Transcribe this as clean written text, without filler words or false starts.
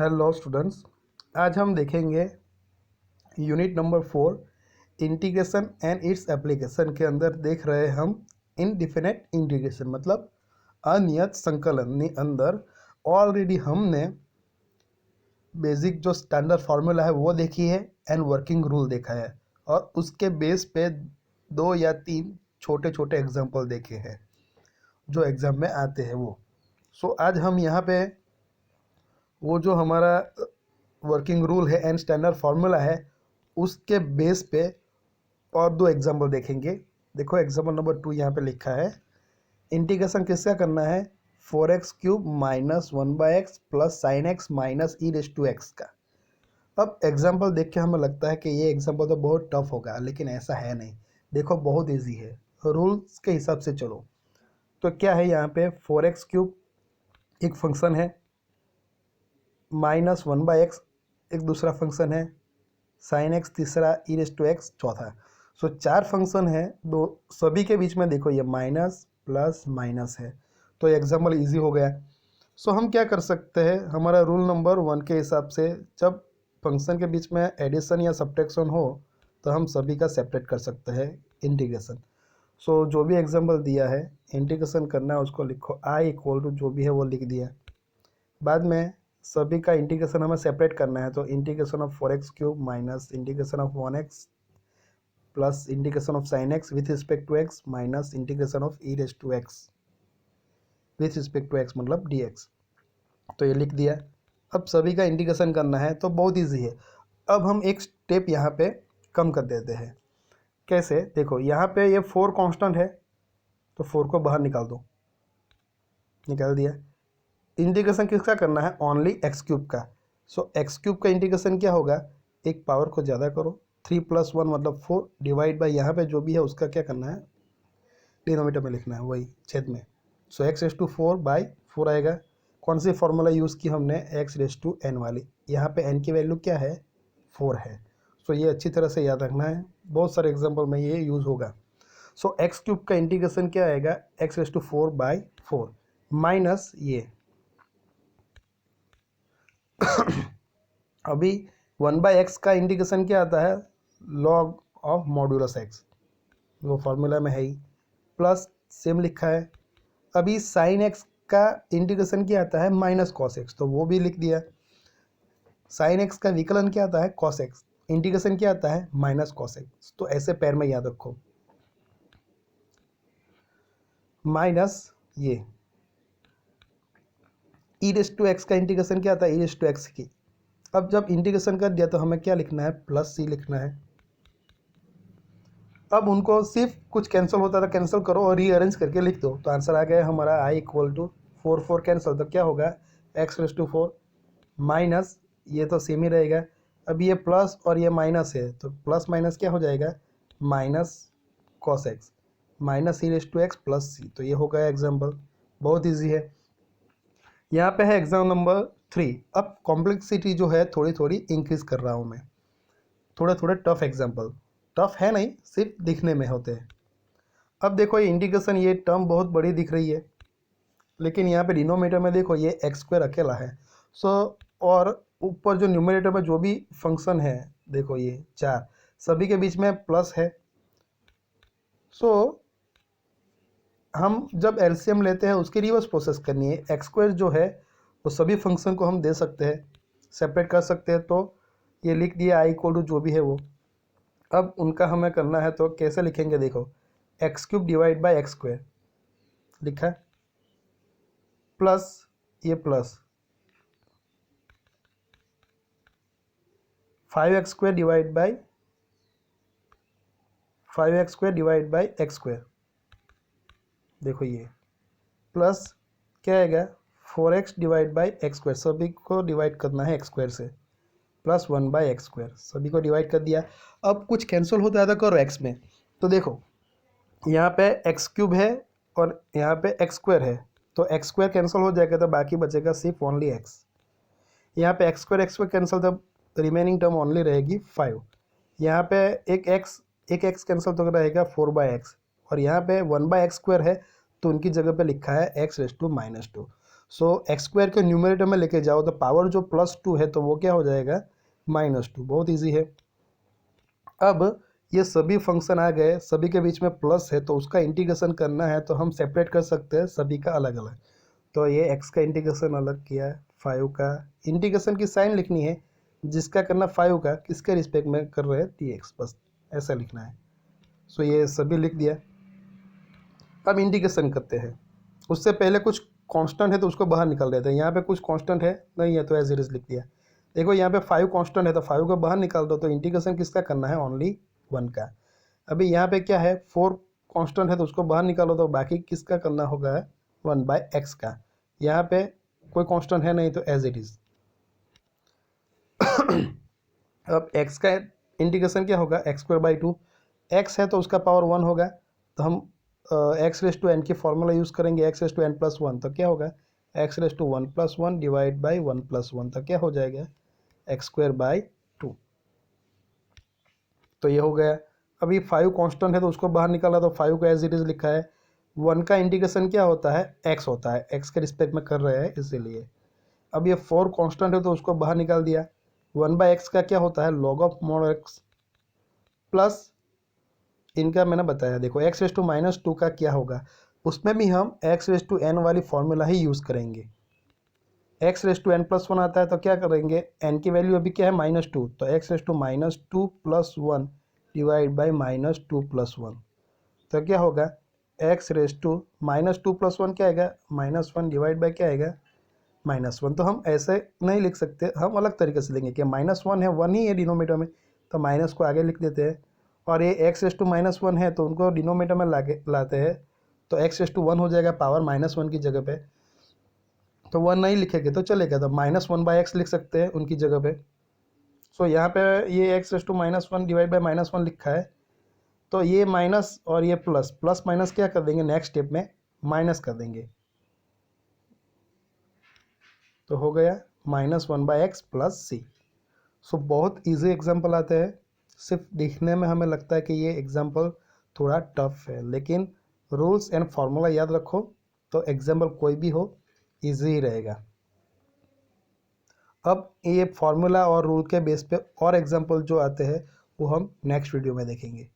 Hello students, आज हम देखेंगे unit number 4 integration and its application के अंदर देख रहे हैं हम इनडिफिनिट इंटीग्रेशन मतलब अनियत संकलन के अंदर ऑलरेडी हमने बेसिक जो स्टैंडर्ड फार्मूला है वो देखी है एंड वर्किंग रूल देखा है और उसके बेस पे 2 या 3 छोटे छोटे एग्जांपल देखे हैं जो एग्ज़ाम में आते हैं वो। आज हम यहाँ पे वो जो हमारा वर्किंग रूल है एंड स्टैंडर्ड फार्मूला है उसके बेस पे और 2 एग्जांपल देखेंगे। देखो एग्जांपल नंबर 2 यहाँ पे लिखा है, इंटीग्रेशन किसका करना है 4x³ minus 1/x plus sine x minus e⁻x का। अब एग्जांपल देख के हमें लगता है कि ये एग्जांपल तो बहुत टफ होगा, लेकिन ऐसा है नहीं। देखो बहुत ईजी है, रूल्स के हिसाब से चलो। तो क्या है यहाँ पे 4x³ एक फंक्शन है, माइनस 1/x एक दूसरा फंक्शन है, साइन एक्स तीसरा, e⁻x चौथा। 4 फंक्शन है, दो सभी के बीच में देखो ये माइनस प्लस माइनस है, तो एग्जाम्पल इजी हो गया। हम क्या कर सकते हैं, हमारा रूल नंबर 1 के हिसाब से जब फंक्शन के बीच में एडिशन या सब्ट्रैक्शन हो तो हम सभी का सेपरेट कर सकते हैं इंटीग्रेशन। जो भी एग्जाम्पल दिया है इंटीग्रेशन करना है उसको लिखो, i इक्वल टू जो भी है वो लिख दिया। बाद में सभी का इंटीग्रेशन हमें सेपरेट करना है, तो integration of 4x³ minus integration of 1x plus integration of sine X with respect to x minus integration of e⁻x with respect to x मतलब dx। तो ये लिख दिया। अब सभी का इंटीग्रेशन करना है तो बहुत इजी है। अब हम एक स्टेप यहाँ पे कम कर देते हैं। कैसे, देखो यहाँ पे ये 4 कांस्टेंट है तो 4 को बाहर निकाल दो, निकाल दिया। इंटीग्रेशन किसका करना है, ओनली x³ का। x³ का इंटीग्रेशन क्या होगा, एक पावर को ज़्यादा करो, 3 + 1 मतलब 4 डिवाइड बाई यहाँ पे जो भी है उसका क्या करना है डिनोमीटर में लिखना है, वही छेद में। x⁴/4 आएगा। कौन सी फार्मूला यूज़ की हमने, x⁻n वाली। यहाँ पे n की वैल्यू क्या है 4 है। ये अच्छी तरह से याद रखना है, बहुत सारे एग्जाम्पल में ये यूज़ होगा। x³ का इंटीग्रेशन क्या आएगा, x⁴/4 माइनस ये अभी 1/x का इंटीग्रेशन क्या आता है, log ऑफ मॉड्यूलस x, वो फार्मूला में है ही, प्लस सेम लिखा है। अभी साइन x का इंटीग्रेशन क्या आता है, माइनस कॉस x, तो वो भी लिख दिया। साइन x का विकलन क्या आता है कॉस x, इंटीग्रेशन क्या आता है माइनस कॉस x। तो ऐसे पैर में याद रखो, माइनस ये e⁻x का इंटीग्रेशन क्या आता है e⁻x की। अब जब इंटीग्रेशन कर दिया तो हमें क्या लिखना है, प्लस c लिखना है। अब उनको सिर्फ कुछ कैंसिल होता था, कैंसिल करो और रीअरेंज करके लिख दो, तो आंसर आ गया हमारा i इक्वल टू 4 कैंसिल, तो क्या होगा x⁻4 माइनस ये तो सेम ही रहेगा। अब ये प्लस और ये माइनस है तो प्लस माइनस क्या हो जाएगा, minus cos x minus e⁻x plus c। तो ये हो गया एग्जाम्पल, बहुत ईजी है। यहाँ पे है एग्जाम नंबर 3। अब कॉम्प्लेक्सिटी जो है थोड़ी थोड़ी इंक्रीज कर रहा हूँ मैं, थोड़े थोड़े टफ एग्जाम्पल, टफ है नहीं सिर्फ दिखने में होते हैं। अब देखो ये इंटीग्रेशन, ये टर्म बहुत बड़ी दिख रही है, लेकिन यहाँ पे डिनोमिनेटर में देखो ये x² अकेला है। और ऊपर जो न्यूमरेटर में जो भी फंक्शन है देखो ये 4, सभी के बीच में प्लस है। हम जब एलसीएम लेते हैं उसकी रिवर्स प्रोसेस करनी है। x² जो है वो सभी फंक्शन को हम दे सकते हैं, सेपरेट कर सकते हैं। तो ये लिख दिया i इक्वल टू जो भी है वो। अब उनका हमें करना है तो कैसे लिखेंगे, देखो x³ डिवाइड बाई x² लिखा, प्लस ये plus 5x² divide by 5x² divide by x², देखो ये प्लस क्या आएगा 4x डिवाइड बाई x², सभी को डिवाइड करना है x² से, प्लस 1/x², सभी को डिवाइड कर दिया। अब कुछ कैंसिल होता है तो करो x में, तो देखो यहाँ पे x³ है और यहाँ पे x² है, तो x² कैंसिल हो जाएगा तो बाकी बचेगा सिर्फ ओनली x। यहाँ पे x² कैंसिल, तब रिमेनिंग टर्म ओनली रहेगी 5। यहाँ पे एक x कैंसिल तो रहेगा 4/x, और यहाँ पे 1/x² है तो उनकी जगह पे लिखा है x⁻²। सो एक्स स्क्वायर को न्यूमरेटर में लेके जाओ तो पावर जो +2 है तो वो क्या हो जाएगा -2। बहुत ईजी है। अब ये सभी फंक्शन आ गए, सभी के बीच में प्लस है तो उसका इंटीग्रेशन करना है तो हम सेपरेट कर सकते हैं सभी का अलग अलग। तो ये x का इंटीग्रेशन अलग किया है, 5 का इंटीग्रेशन की साइन लिखनी है, जिसका करना 5 का किसके रिस्पेक्ट में कर रहे हैं dx, बस ऐसा लिखना है। सो ये सभी लिख दिया। अब इंटीग्रेशन करते हैं। उससे पहले कुछ कांस्टेंट है तो उसको बाहर निकाल देते हैं। यहाँ पे कुछ कांस्टेंट है नहीं है तो एज इट इज लिख दिया। देखो यहाँ पे 5 कांस्टेंट है तो 5 को बाहर निकाल दो, तो इंटीग्रेशन किसका करना है ओनली 1 का। अभी यहाँ पे क्या है 4 कांस्टेंट है तो उसको बाहर निकालो, तो बाकी किसका करना होगा 1/x का। यहाँ पे कोई कांस्टेंट है नहीं तो एज इट इज। अब x का इंटीग्रेशन क्या होगा x²/2, x है तो उसका पावर 1 होगा, तो हम x⁻n की फॉर्मूला यूज़ करेंगे x⁻n+1, तो क्या होगा x⁻1+1 डिवाइड बाई 1+1, तो क्या हो जाएगा x²/2। तो ये हो गया। अभी 5 कांस्टेंट है तो उसको बाहर निकाला तो 5 को एज इट इज लिखा है। 1 का इंटीग्रेशन क्या होता है x होता है, x के रिस्पेक्ट में कर रहे हैं इसीलिए। अब ये 4 कांस्टेंट है तो उसको बाहर निकाल दिया। 1/x का क्या होता है log of mod x, plus इनका मैंने बताया देखो x⁻² का क्या होगा, उसमें भी हम x⁻n वाली फॉर्मूला ही यूज़ करेंगे। x⁻n+1 आता है तो क्या करेंगे, n की वैल्यू अभी क्या है -2, तो x⁻² + 1 डिवाइड बाई -2+1, तो क्या होगा x⁻² क्या आएगा -1 डिवाइड बाई क्या आएगा -1। तो हम ऐसे नहीं लिख सकते, हम अलग तरीके से लेंगे कि -1 है, 1 ही है डिनोमीटर में, तो माइनस को आगे लिख देते हैं। और ये x⁻1 है तो उनको डिनोमीटर में लाते हैं, तो x⁻1 हो जाएगा पावर -1 की जगह पे, तो 1 नहीं लिखेंगे तो चलेगा, तो -1/x लिख सकते हैं उनकी जगह पे। सो यहाँ पे ये x⁻1 डिवाइड बाई -1 लिखा है, तो ये माइनस और ये प्लस, प्लस माइनस क्या कर देंगे नेक्स्ट स्टेप में माइनस कर देंगे, तो हो गया -1/x + c। सो बहुत इजी एग्जाम्पल आते हैं। सिर्फ दिखने में हमें लगता है कि ये एग्जाम्पल थोड़ा टफ है, लेकिन रूल्स एंड फार्मूला याद रखो तो एग्जाम्पल कोई भी हो इजी ही रहेगा। अब ये फार्मूला और रूल के बेस पे और एग्जाम्पल जो आते हैं वो हम नेक्स्ट वीडियो में देखेंगे।